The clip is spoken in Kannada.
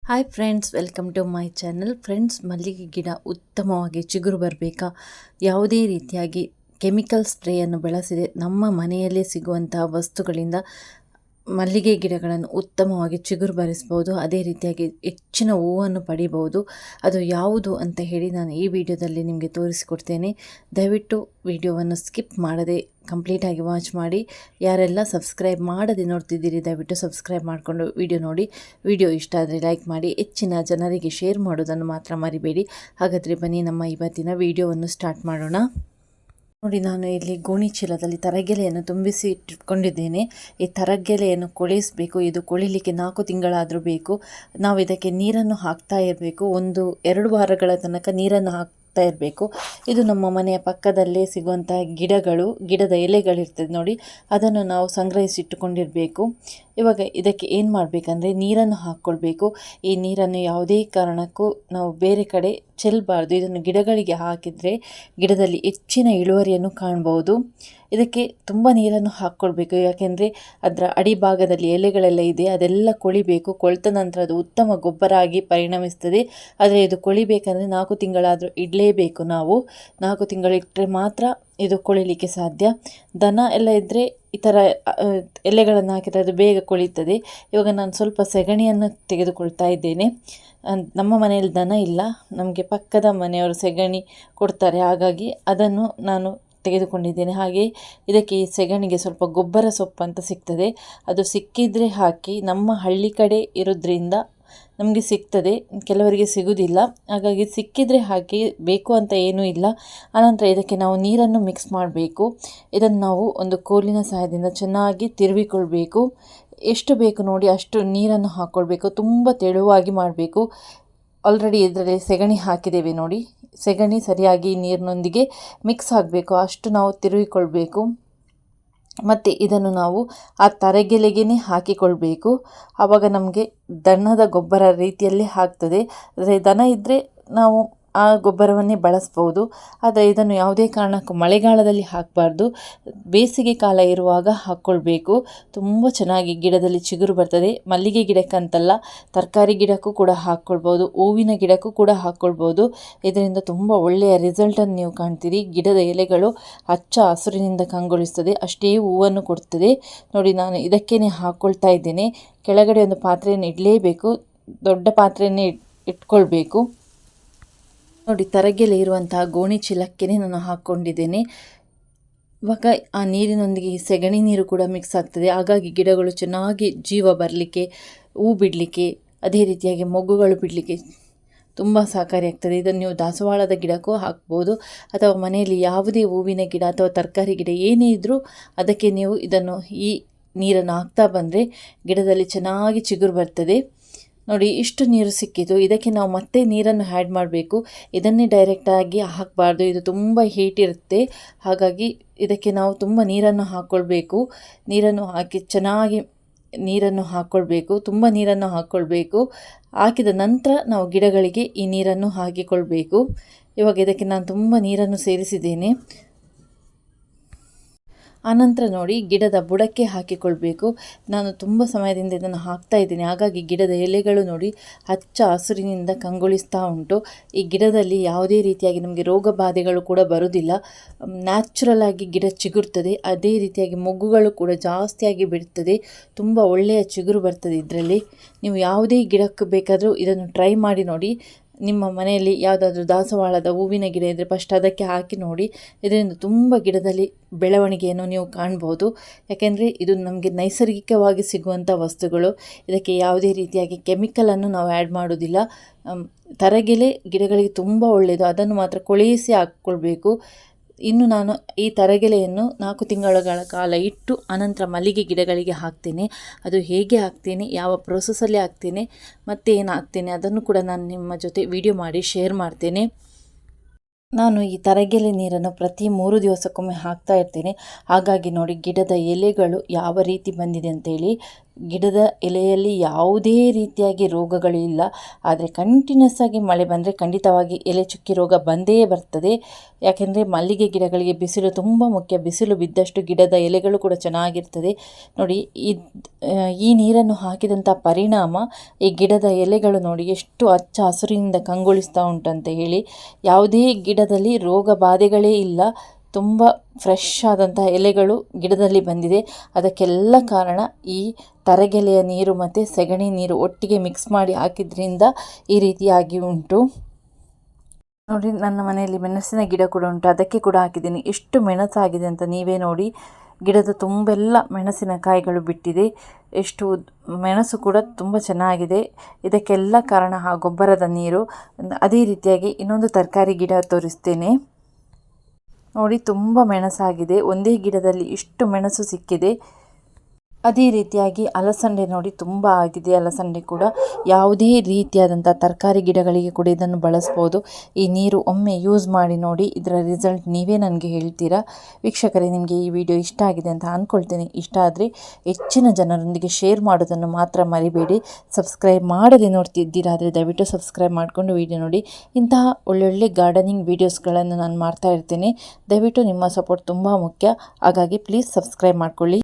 Hi friends, welcome to my channel. Friends, ಮಲ್ಲಿಗೆ ಗಿಡ ಉತ್ತಮವಾಗಿ ಚಿಗುರು ಬರಬೇಕಾ, ಯಾವುದೇ ರೀತಿಯಾಗಿ ಕೆಮಿಕಲ್ ಸ್ಪ್ರೇಯನ್ನು ಬಳಸಿದೆ ನಮ್ಮ ಮನೆಯಲ್ಲೇ ಸಿಗುವಂತಹ ವಸ್ತುಗಳಿಂದ ಮಲ್ಲಿಗೆ ಗಿಡಗಳನ್ನು ಉತ್ತಮವಾಗಿ ಚಿಗುರು ಬರಿಸ್ಬೋದು. ಅದೇ ರೀತಿಯಾಗಿ ಹೆಚ್ಚಿನ ಹೂವನ್ನು ಪಡಿಬೋದು. ಅದು ಯಾವುದು ಅಂತ ಹೇಳಿ ನಾನು ಈ ವಿಡಿಯೋದಲ್ಲಿ ನಿಮಗೆ ತೋರಿಸಿಕೊಡ್ತೇನೆ. ದಯವಿಟ್ಟು ವಿಡಿಯೋವನ್ನು ಸ್ಕಿಪ್ ಮಾಡದೆ ಕಂಪ್ಲೀಟಾಗಿ ವಾಚ್ ಮಾಡಿ. ಯಾರೆಲ್ಲ ಸಬ್ಸ್ಕ್ರೈಬ್ ಮಾಡದೆ ನೋಡ್ತಿದ್ದೀರಿ, ದಯವಿಟ್ಟು ಸಬ್ಸ್ಕ್ರೈಬ್ ಮಾಡಿಕೊಂಡು ವಿಡಿಯೋ ನೋಡಿ. ವಿಡಿಯೋ ಇಷ್ಟ ಆದರೆ ಲೈಕ್ ಮಾಡಿ, ಹೆಚ್ಚಿನ ಜನರಿಗೆ ಶೇರ್ ಮಾಡೋದನ್ನು ಮಾತ್ರ ಮರಿಬೇಡಿ. ಹಾಗಾದರೆ ಬನ್ನಿ ನಮ್ಮ ಇವತ್ತಿನ ವಿಡಿಯೋವನ್ನು ಸ್ಟಾರ್ಟ್ ಮಾಡೋಣ. ನೋಡಿ, ನಾನು ಇಲ್ಲಿ ಗೋಣಿ ಚೀಲದಲ್ಲಿ ತರಗೆಲೆಯನ್ನು ತುಂಬಿಸಿ ಇಟ್ಟುಕೊಂಡಿದ್ದೇನೆ. ಈ ತರಗೆಲೆಯನ್ನು ಕೊಳೆಸಬೇಕು. ಇದು ಕೊಳಿಲಿಕ್ಕೆ 4 ತಿಂಗಳಾದರೂ ಬೇಕು. ನಾವು ಇದಕ್ಕೆ ನೀರನ್ನು ಹಾಕ್ತಾ ಇರಬೇಕು. 1-2 ವಾರಗಳ ತನಕ ನೀರನ್ನು ಹಾಕ್ತಾ ಇರಬೇಕು. ಇದು ನಮ್ಮ ಮನೆಯ ಪಕ್ಕದಲ್ಲೇ ಸಿಗುವಂತಹ ಗಿಡದ ಎಲೆಗಳಿರ್ತದೆ ನೋಡಿ, ಅದನ್ನು ನಾವು ಸಂಗ್ರಹಿಸಿಟ್ಟುಕೊಂಡಿರಬೇಕು. ಇವಾಗ ಇದಕ್ಕೆ ಏನು ಮಾಡಬೇಕಂದ್ರೆ ನೀರನ್ನು ಹಾಕ್ಕೊಳ್ಬೇಕು. ಈ ನೀರನ್ನು ಯಾವುದೇ ಕಾರಣಕ್ಕೂ ನಾವು ಬೇರೆ ಕಡೆ ಚೆಲ್ಲಬಾರ್ದು. ಇದನ್ನು ಗಿಡಗಳಿಗೆ ಹಾಕಿದರೆ ಗಿಡದಲ್ಲಿ ಹೆಚ್ಚಿನ ಇಳುವರಿಯನ್ನು ಕಾಣ್ಬೋದು. ಇದಕ್ಕೆ ತುಂಬ ನೀರನ್ನು ಹಾಕ್ಕೊಳ್ಬೇಕು. ಯಾಕೆಂದರೆ ಅದರ ಅಡಿಭಾಗದಲ್ಲಿ ಎಲೆಗಳೆಲ್ಲ ಇದೆ, ಅದೆಲ್ಲ ಕೊಳಿಬೇಕು. ಕೊಳೆತ ನಂತರ ಅದು ಉತ್ತಮ ಗೊಬ್ಬರ ಆಗಿ ಪರಿಣಮಿಸ್ತದೆ. ಆದರೆ ಇದು ಕೊಳಿಬೇಕಂದ್ರೆ 4 ತಿಂಗಳಾದರೂ ಇಡಲೇಬೇಕು. ನಾವು 4 ತಿಂಗಳಿಟ್ಟರೆ ಮಾತ್ರ ಇದು ಕೊಳಿಲಿಕ್ಕೆ ಸಾಧ್ಯ. ದನ ಎಲ್ಲ ಇದ್ದರೆ ಈ ಥರ ಎಲೆಗಳನ್ನು ಹಾಕಿದರೆ ಅದು ಬೇಗ ಕೊಳೀತದೆ. ಇವಾಗ ನಾನು ಸ್ವಲ್ಪ ಸೆಗಣಿಯನ್ನು ತೆಗೆದುಕೊಳ್ತಾ ಇದ್ದೇನೆ. ನಮ್ಮ ಮನೆಯಲ್ಲಿ ದನ ಇಲ್ಲ, ನಮಗೆ ಪಕ್ಕದ ಮನೆಯವರು ಸೆಗಣಿ ಕೊಡ್ತಾರೆ, ಹಾಗಾಗಿ ಅದನ್ನು ನಾನು ತೆಗೆದುಕೊಂಡಿದ್ದೇನೆ. ಹಾಗೆ ಇದಕ್ಕೆ ಈ ಸೆಗಣಿಗೆ ಸ್ವಲ್ಪ ಗೊಬ್ಬರ ಸೊಪ್ಪು ಅಂತ ಸಿಗ್ತದೆ, ಅದು ಸಿಕ್ಕಿದರೆ ಹಾಕಿ. ನಮ್ಮ ಹಳ್ಳಿ ಕಡೆ ಇರೋದ್ರಿಂದ ನಮಗೆ ಸಿಗ್ತದೆ, ಕೆಲವರಿಗೆ ಸಿಗುವುದಿಲ್ಲ. ಹಾಗಾಗಿ ಸಿಕ್ಕಿದರೆ ಹಾಕಿ, ಬೇಕು ಅಂತ ಏನೂ ಇಲ್ಲ. ಆನಂತರ ಇದಕ್ಕೆ ನಾವು ನೀರನ್ನು ಮಿಕ್ಸ್ ಮಾಡಬೇಕು. ಇದನ್ನು ನಾವು ಒಂದು ಕೋಲಿನ ಸಹಾಯದಿಂದ ಚೆನ್ನಾಗಿ ತಿರುವಿಕೊಳ್ಬೇಕು. ಎಷ್ಟು ಬೇಕು ನೋಡಿ ಅಷ್ಟು ನೀರನ್ನು ಹಾಕ್ಕೊಳ್ಬೇಕು. ತುಂಬ ತೆಳುವಾಗಿ ಮಾಡಬೇಕು. ಆಲ್ರೆಡಿ ಇದರಲ್ಲಿ ಸೆಗಣಿ ಹಾಕಿದ್ದೇವೆ ನೋಡಿ, ಸೆಗಣಿ ಸರಿಯಾಗಿ ನೀರಿನೊಂದಿಗೆ ಮಿಕ್ಸ್ ಆಗಬೇಕು, ಅಷ್ಟು ನಾವು ತಿರುವಿಕೊಳ್ಬೇಕು. ಮತ್ತು ಇದನ್ನು ನಾವು ಆ ತರಗೆಲೆಗೇ ಹಾಕಿಕೊಳ್ಬೇಕು. ಆವಾಗ ನಮಗೆ ದನದ ಗೊಬ್ಬರ ರೀತಿಯಲ್ಲಿ ಆಗ್ತದೆ. ಅಂದರೆ ದನ ಇದ್ದರೆ ನಾವು ಆ ಗೊಬ್ಬರವನ್ನೇ ಬಳಸ್ಬೋದು. ಆದರೆ ಇದನ್ನು ಯಾವುದೇ ಕಾರಣಕ್ಕೂ ಮಳೆಗಾಲದಲ್ಲಿ ಹಾಕಬಾರ್ದು, ಬೇಸಿಗೆ ಕಾಲ ಇರುವಾಗ ಹಾಕ್ಕೊಳ್ಬೇಕು. ತುಂಬ ಚೆನ್ನಾಗಿ ಗಿಡದಲ್ಲಿ ಚಿಗುರು ಬರ್ತದೆ. ಮಲ್ಲಿಗೆ ಗಿಡಕ್ಕಂತಲ್ಲ, ತರಕಾರಿ ಗಿಡಕ್ಕೂ ಕೂಡ ಹಾಕ್ಕೊಳ್ಬೋದು, ಹೂವಿನ ಗಿಡಕ್ಕೂ ಕೂಡ ಹಾಕ್ಕೊಳ್ಬೋದು. ಇದರಿಂದ ತುಂಬ ಒಳ್ಳೆಯ ರಿಸಲ್ಟನ್ನು ನೀವು ಕಾಣ್ತೀರಿ. ಗಿಡದ ಎಲೆಗಳು ಹಚ್ಚ ಹಸುರಿನಿಂದ ಕಂಗೊಳಿಸ್ತದೆ, ಅಷ್ಟೇ ಹೂವನ್ನು ಕೊಡ್ತದೆ. ನೋಡಿ, ನಾನು ಇದಕ್ಕೇ ಹಾಕ್ಕೊಳ್ತಾ ಇದ್ದೇನೆ. ಕೆಳಗಡೆ ಒಂದು ಪಾತ್ರೆಯನ್ನು ಇಡಲೇಬೇಕು, ದೊಡ್ಡ ಪಾತ್ರೆಯನ್ನೇ ಇಟ್ಕೊಳ್ಬೇಕು. ನೋಡಿ, ತರಗೆಲೆ ಇರುವಂತಹ ಗೋಣಿ ಚೀಲಕ್ಕೇ ನಾನು ಹಾಕ್ಕೊಂಡಿದ್ದೇನೆ. ಇವಾಗ ಆ ನೀರಿನೊಂದಿಗೆ ಈ ಸೆಗಣಿ ನೀರು ಕೂಡ ಮಿಕ್ಸ್ ಆಗ್ತದೆ. ಹಾಗಾಗಿ ಗಿಡಗಳು ಚೆನ್ನಾಗಿ ಜೀವ ಬರಲಿಕ್ಕೆ, ಹೂ ಬಿಡಲಿಕ್ಕೆ, ಅದೇ ರೀತಿಯಾಗಿ ಮೊಗ್ಗುಗಳು ಬಿಡಲಿಕ್ಕೆ ತುಂಬ ಸಹಕಾರಿಯಾಗ್ತದೆ. ಇದನ್ನು ನೀವು ದಾಸವಾಳದ ಗಿಡಕ್ಕೂ ಹಾಕ್ಬೋದು, ಅಥವಾ ಮನೆಯಲ್ಲಿ ಯಾವುದೇ ಹೂವಿನ ಗಿಡ ಅಥವಾ ತರಕಾರಿ ಗಿಡ ಏನೇ ಇದ್ದರೂ ಅದಕ್ಕೆ ನೀವು ಇದನ್ನು ಈ ನೀರನ್ನು ಹಾಕ್ತಾ ಬಂದರೆ ಗಿಡದಲ್ಲಿ ಚೆನ್ನಾಗಿ ಚಿಗುರು ಬರ್ತದೆ. ನೋಡಿ, ಇಷ್ಟು ನೀರು ಸಿಕ್ಕಿತು. ಇದಕ್ಕೆ ನಾವು ಮತ್ತೆ ನೀರನ್ನು ಆ್ಯಡ್ ಮಾಡಬೇಕು. ಇದನ್ನೇ ಡೈರೆಕ್ಟಾಗಿ ಹಾಕಬಾರ್ದು, ಇದು ತುಂಬ ಹೀಟ್ ಇರುತ್ತೆ. ಹಾಗಾಗಿ ಇದಕ್ಕೆ ನಾವು ತುಂಬ ನೀರನ್ನು ಹಾಕ್ಕೊಳ್ಬೇಕು. ನೀರನ್ನು ಹಾಕಿ ಚೆನ್ನಾಗಿ ನೀರನ್ನು ಹಾಕ್ಕೊಳ್ಬೇಕು, ತುಂಬ ನೀರನ್ನು ಹಾಕ್ಕೊಳ್ಬೇಕು. ಹಾಕಿದ ನಂತರ ನಾವು ಗಿಡಗಳಿಗೆ ಈ ನೀರನ್ನು ಹಾಕಿಕೊಳ್ಬೇಕು. ಇವಾಗ ಇದಕ್ಕೆ ನಾನು ತುಂಬ ನೀರನ್ನು ಸೇರಿಸಿದ್ದೇನೆ. ಆನಂತರ ನೋಡಿ, ಗಿಡದ ಬುಡಕ್ಕೆ ಹಾಕಿಕೊಳ್ಬೇಕು. ನಾನು ತುಂಬ ಸಮಯದಿಂದ ಇದನ್ನು ಹಾಕ್ತಾ ಇದ್ದೀನಿ, ಹಾಗಾಗಿ ಗಿಡದ ಎಲೆಗಳು ನೋಡಿ ಹಚ್ಚ ಹಸುರಿನಿಂದ ಕಂಗೊಳಿಸ್ತಾ ಉಂಟು. ಈ ಗಿಡದಲ್ಲಿ ಯಾವುದೇ ರೀತಿಯಾಗಿ ನಮಗೆ ರೋಗ ಬಾಧೆಗಳು ಕೂಡ ಬರುವುದಿಲ್ಲ. ನ್ಯಾಚುರಲ್ ಆಗಿ ಗಿಡ ಚಿಗುರ್ತದೆ. ಅದೇ ರೀತಿಯಾಗಿ ಮೊಗ್ಗುಗಳು ಕೂಡ ಜಾಸ್ತಿಯಾಗಿ ಬಿಡ್ತದೆ. ತುಂಬ ಒಳ್ಳೆಯ ಚಿಗುರು ಬರ್ತದೆ ಇದರಲ್ಲಿ. ನೀವು ಯಾವುದೇ ಗಿಡಕ್ಕೆ ಬೇಕಾದರೂ ಇದನ್ನು ಟ್ರೈ ಮಾಡಿ ನೋಡಿ. ನಿಮ್ಮ ಮನೆಯಲ್ಲಿ ಯಾವುದಾದ್ರೂ ದಾಸವಾಳದ ಹೂವಿನ ಗಿಡ ಇದ್ದರೆ ಫಸ್ಟ್ ಅದಕ್ಕೆ ಹಾಕಿ ನೋಡಿ. ಇದರಿಂದ ತುಂಬ ಗಿಡದಲ್ಲಿ ಬೆಳವಣಿಗೆಯನ್ನು ನೀವು ಕಾಣ್ಬೋದು. ಯಾಕೆಂದರೆ ಇದು ನಮಗೆ ನೈಸರ್ಗಿಕವಾಗಿ ಸಿಗುವಂಥ ವಸ್ತುಗಳು. ಇದಕ್ಕೆ ಯಾವುದೇ ರೀತಿಯಾಗಿ ಕೆಮಿಕಲನ್ನು ನಾವು ಆ್ಯಡ್ ಮಾಡೋದಿಲ್ಲ. ತರಗೆಲೆ ಗಿಡಗಳಿಗೆ ತುಂಬ ಒಳ್ಳೆಯದು, ಅದನ್ನು ಮಾತ್ರ ಕೊಳೆಯಿಸಿ ಹಾಕ್ಕೊಳ್ಬೇಕು. ಇನ್ನು ನಾನು ಈ ತರಗೆಲೆಯನ್ನು 4 ತಿಂಗಳ ಕಾಲ ಇಟ್ಟು ಅನಂತರ ಮಲ್ಲಿಗೆ ಗಿಡಗಳಿಗೆ ಹಾಕ್ತೇನೆ. ಅದು ಹೇಗೆ ಹಾಕ್ತೇನೆ, ಯಾವ ಪ್ರೋಸೆಸ್ಸಲ್ಲಿ ಹಾಕ್ತೇನೆ, ಮತ್ತು ಏನು ಹಾಕ್ತೇನೆ ಅದನ್ನು ಕೂಡ ನಾನು ನಿಮ್ಮ ಜೊತೆ ವಿಡಿಯೋ ಮಾಡಿ ಶೇರ್ ಮಾಡ್ತೇನೆ. ನಾನು ಈ ತರಗೆಲೆ ನೀರನ್ನು ಪ್ರತಿ 3 ದಿವಸಕ್ಕೊಮ್ಮೆ ಹಾಕ್ತಾ ಇರ್ತೇನೆ. ಹಾಗಾಗಿ ನೋಡಿ, ಗಿಡದ ಎಲೆಗಳು ಯಾವ ರೀತಿ ಬಂದಿದೆ ಅಂತೇಳಿ ಗಿಡದ ಎಲೆಯಲ್ಲಿ ಯಾವುದೇ ರೀತಿಯಾಗಿ ರೋಗಗಳು ಇಲ್ಲ. ಆದರೆ ಕಂಟಿನ್ಯೂಸ್ ಆಗಿ ಮಳೆ ಬಂದರೆ ಖಂಡಿತವಾಗಿ ಎಲೆ ಚುಕ್ಕಿ ರೋಗ ಬಂದೇ ಬರ್ತದೆ. ಯಾಕೆಂದರೆ ಮಲ್ಲಿಗೆ ಗಿಡಗಳಿಗೆ ಬಿಸಿಲು ತುಂಬ ಮುಖ್ಯ. ಬಿಸಿಲು ಬಿದ್ದಷ್ಟು ಗಿಡದ ಎಲೆಗಳು ಕೂಡ ಚೆನ್ನಾಗಿರ್ತದೆ. ನೋಡಿ, ಈ ನೀರನ್ನು ಹಾಕಿದಂಥ ಪರಿಣಾಮ ಈ ಗಿಡದ ಎಲೆಗಳು ನೋಡಿ ಎಷ್ಟು ಹಚ್ಚ ಹಸುರಿನಿಂದ ಕಂಗೊಳಿಸ್ತಾ ಉಂಟಂತ ಹೇಳಿ. ಯಾವುದೇ ಗಿಡದಲ್ಲಿ ರೋಗ ಬಾಧೆಗಳೇ ಇಲ್ಲ. ತುಂಬ ಫ್ರೆಶ್ ಆದಂಥ ಎಲೆಗಳು ಗಿಡದಲ್ಲಿ ಬಂದಿದೆ. ಅದಕ್ಕೆಲ್ಲ ಕಾರಣ ಈ ತರಗೆಲೆಯ ನೀರು ಮತ್ತು ಸೆಗಣಿ ನೀರು ಒಟ್ಟಿಗೆ ಮಿಕ್ಸ್ ಮಾಡಿ ಹಾಕಿದ್ರಿಂದ ಈ ರೀತಿಯಾಗಿ ಉಂಟು. ನೋಡಿ, ನನ್ನ ಮನೆಯಲ್ಲಿ ಮೆಣಸಿನ ಗಿಡ ಕೂಡ ಉಂಟು, ಅದಕ್ಕೆ ಕೂಡ ಹಾಕಿದ್ದೀನಿ. ಎಷ್ಟು ಮೆಣಸಾಗಿದೆ ಅಂತ ನೀವೇ ನೋಡಿ. ಗಿಡದ ತುಂಬೆಲ್ಲ ಮೆಣಸಿನಕಾಯಿಗಳು ಬಿಟ್ಟಿದೆ. ಎಷ್ಟು ಮೆಣಸು ಕೂಡ ತುಂಬ ಚೆನ್ನಾಗಿದೆ. ಇದಕ್ಕೆಲ್ಲ ಕಾರಣ ಆ ಗೊಬ್ಬರದ ನೀರು. ಅದೇ ರೀತಿಯಾಗಿ ಇನ್ನೊಂದು ತರಕಾರಿ ಗಿಡ ತೋರಿಸ್ತೇನೆ ನೋಡಿ. ತುಂಬ ಮೆಣಸಾಗಿದೆ. ಒಂದೇ ಗಿಡದಲ್ಲಿ ಇಷ್ಟು ಮೆಣಸು ಸಿಕ್ಕಿದೆ. ಅದೇ ರೀತಿಯಾಗಿ ಅಲಸಂಡೆ ನೋಡಿ, ತುಂಬ ಆಗಿದೆ ಅಲಸಂಡೆ ಕೂಡ. ಯಾವುದೇ ರೀತಿಯಾದಂಥ ತರಕಾರಿ ಗಿಡಗಳಿಗೆ ಕೂಡ ಇದನ್ನು ಬಳಸ್ಬೋದು. ಈ ನೀರು ಒಮ್ಮೆ ಯೂಸ್ ಮಾಡಿ ನೋಡಿ, ಇದರ ರಿಸಲ್ಟ್ ನೀವೇ ನನಗೆ ಹೇಳ್ತೀರಾ. ವೀಕ್ಷಕರೇ, ನಿಮಗೆ ಈ ವಿಡಿಯೋ ಇಷ್ಟ ಆಗಿದೆ ಅಂತ ಅಂದ್ಕೊಳ್ತೀನಿ. ಇಷ್ಟ ಆದರೆ ಹೆಚ್ಚಿನ ಜನರೊಂದಿಗೆ ಶೇರ್ ಮಾಡೋದನ್ನು ಮಾತ್ರ ಮರಿಬೇಡಿ. ಸಬ್ಸ್ಕ್ರೈಬ್ ಮಾಡದೆ ನೋಡ್ತಿದ್ದೀರಾದರೆ ದಯವಿಟ್ಟು ಸಬ್ಸ್ಕ್ರೈಬ್ ಮಾಡಿಕೊಂಡು ವಿಡಿಯೋ ನೋಡಿ. ಇಂತಹ ಒಳ್ಳೊಳ್ಳೆ ಗಾರ್ಡನಿಂಗ್ ವೀಡಿಯೋಸ್ಗಳನ್ನು ನಾನು ಮಾಡ್ತಾ ಇರ್ತೇನೆ. ದಯವಿಟ್ಟು ನಿಮ್ಮ ಸಪೋರ್ಟ್ ತುಂಬ ಮುಖ್ಯ. ಹಾಗಾಗಿ ಪ್ಲೀಸ್ ಸಬ್ಸ್ಕ್ರೈಬ್ ಮಾಡ್ಕೊಳ್ಳಿ.